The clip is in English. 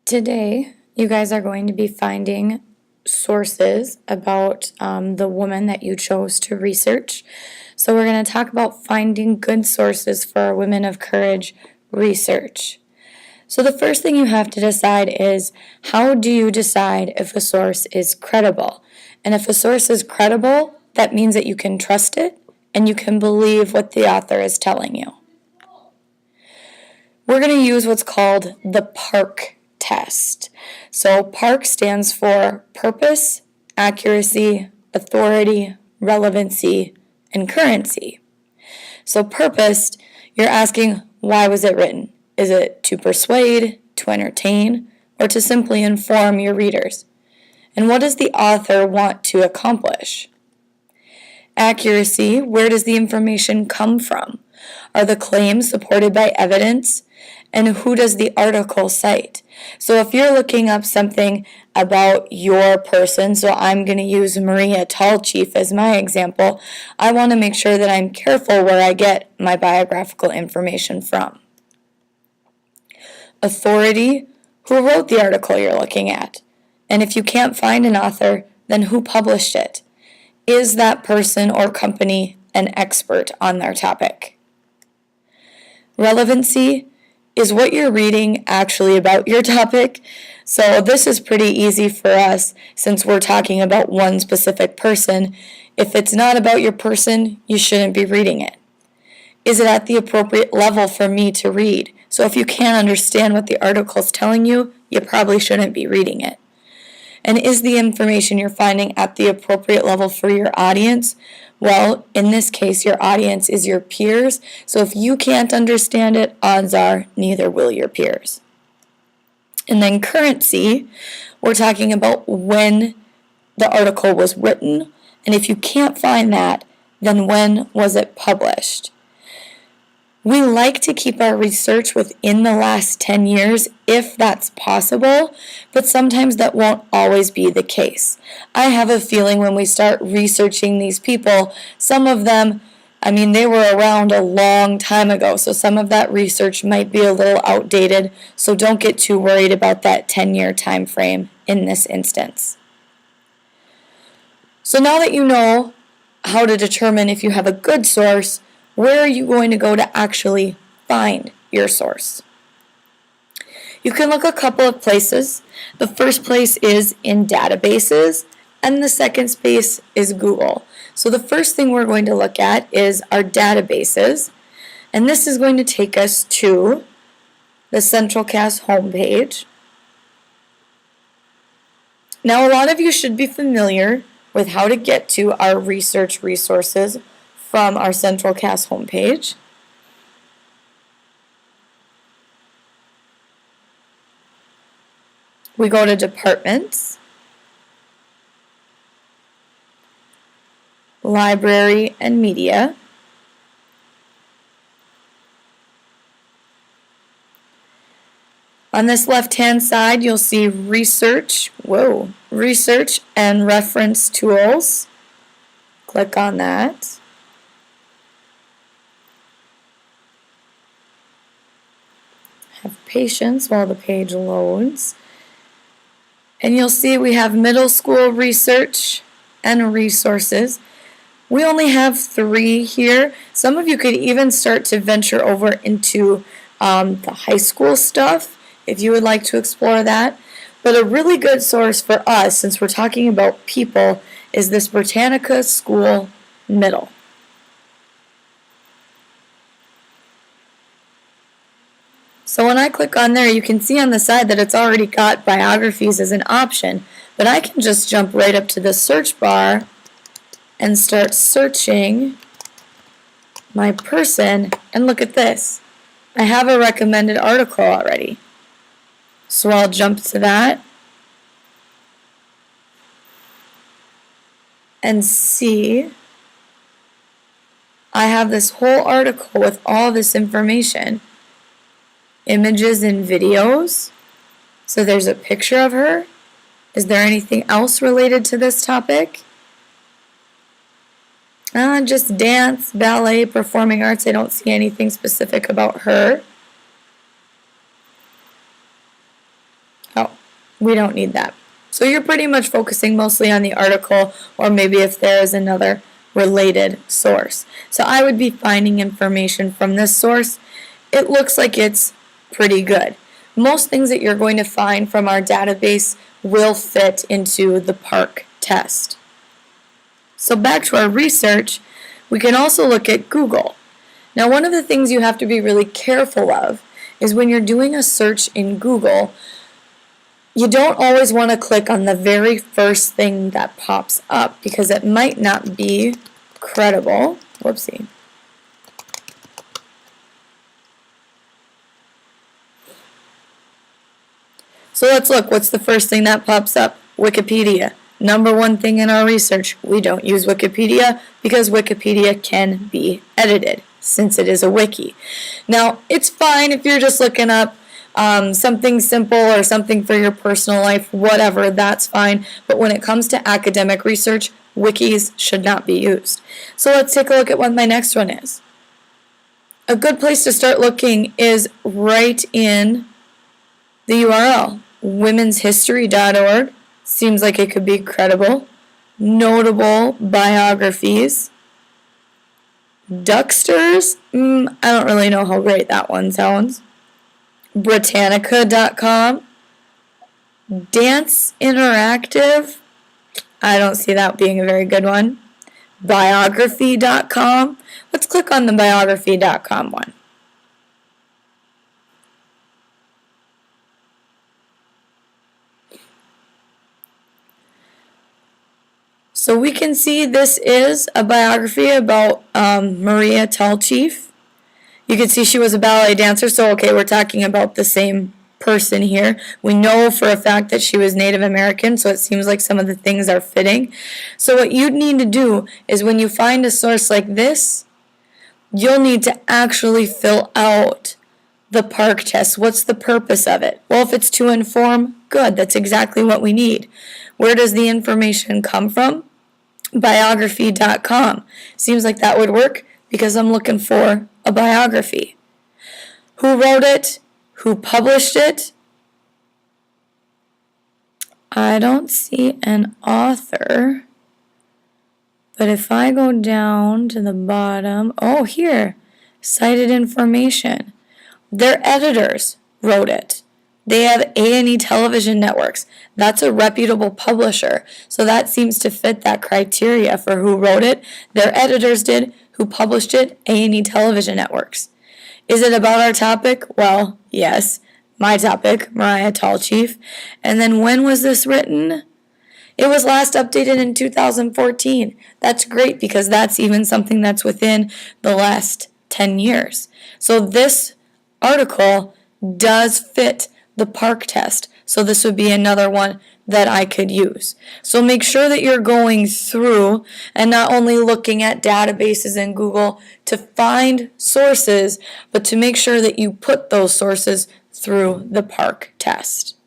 Today, you guys are going to be finding sources about the woman that you chose to research. So we're going to talk about finding good sources for our Women of Courage research. So the first thing you have to decide is, how do you decide if a source is credible? And if a source is credible, that means that you can trust it and you can believe what the author is telling you. We're going to use what's called the PAARC Test. So PAARC stands for purpose, accuracy, authority, relevancy, and currency. So purpose, you're asking, why was it written? Is it to persuade, to entertain, or to simply inform your readers? And what does the author want to accomplish? Accuracy, where does the information come from? Are the claims supported by evidence? And who does the article cite? So if you're looking up something about your person, so I'm going to use Maria Tallchief as my example, I want to make sure that I'm careful where I get my biographical information from. Authority, who wrote the article you're looking at? And if you can't find an author, then who published it? Is that person or company an expert on their topic? Relevancy, is what you're reading actually about your topic? So this is pretty easy for us since we're talking about one specific person. If it's not about your person, you shouldn't be reading it. Is it at the appropriate level for me to read? So if you can't understand what the article is telling you, you probably shouldn't be reading it. And is the information you're finding at the appropriate level for your audience? Well, in this case, your audience is your peers. So if you can't understand it, odds are neither will your peers. And then currency, we're talking about when the article was written. And if you can't find that, then when was it published? We like to keep our research within the last 10 years if that's possible, but sometimes that won't always be the case. I have a feeling when we start researching these people, some of them, they were around a long time ago, so some of that research might be a little outdated, so don't get too worried about that 10-year time frame in this instance. So now that you know how to determine if you have a good source, where are you going to go to actually find your source? You can look a couple of places. The first place is in databases, and the second space is Google. So the first thing we're going to look at is our databases, and this is going to take us to the CentralCast homepage. Now, a lot of you should be familiar with how to get to our research resources from our CentralCast homepage. We go to Departments, Library and Media. On this left-hand side, you'll see Research and Reference Tools. Click on that. Have patience while the page loads. And you'll see we have middle school research and resources. We only have 3 here. Some of you could even start to venture over into the high school stuff if you would like to explore that. But a really good source for us, since we're talking about people, is this Britannica School Middle. So when I click on there, you can see on the side that it's already got biographies as an option, but I can just jump right up to the search bar and start searching my person, and look at this. I have a recommended article already. So I'll jump to that and see I have this whole article with all this information. Images and videos. So there's a picture of her. Is there anything else related to this topic? Just dance, ballet, performing arts. I don't see anything specific about her. Oh, We don't need that. So you're pretty much focusing mostly on the article, or maybe if there is another related source. So I would be finding information from this source. It looks like it's pretty good. Most things that you're going to find from our database will fit into the PAARC test. So back to our research, we can also look at Google. Now, one of the things you have to be really careful of is when you're doing a search in Google, you don't always want to click on the very first thing that pops up because it might not be credible. Whoopsie. So let's look. What's the first thing that pops up? Wikipedia. Number one thing in our research, we don't use Wikipedia because Wikipedia can be edited since it is a wiki. Now, it's fine if you're just looking up something simple or something for your personal life, whatever, that's fine. But when it comes to academic research, wikis should not be used. So let's take a look at what my next one is. A good place to start looking is right in the URL, womenshistory.org. Seems like it could be credible. Notable biographies. Ducksters? I don't really know how great that one sounds. Britannica.com. Dance Interactive. I don't see that being a very good one. Biography.com. Let's click on the biography.com one. So we can see this is a biography about Maria Tallchief. You can see she was a ballet dancer, so okay, we're talking about the same person here. We know for a fact that she was Native American, so it seems like some of the things are fitting. So what you need to do is when you find a source like this, you'll need to actually fill out the PAARC test. What's the purpose of it? Well, if it's to inform, good, that's exactly what we need. Where does the information come from? Biography.com. Seems like that would work because I'm looking for a biography. Who wrote it? Who published it? I don't see an author. But if I go down to the bottom, oh, here, cited information. Their editors wrote it. They have A&E television networks. That's a reputable publisher. So that seems to fit that criteria for who wrote it. Their editors did. Who published it? A&E television networks. Is it about our topic? Well, yes. My topic, Maria Tallchief. And then when was this written? It was last updated in 2014. That's great because that's even something that's within the last 10 years. So this article does fit the PAARC test. So this would be another one that I could use. So make sure that you're going through and not only looking at databases in Google to find sources, but to make sure that you put those sources through the PAARC test.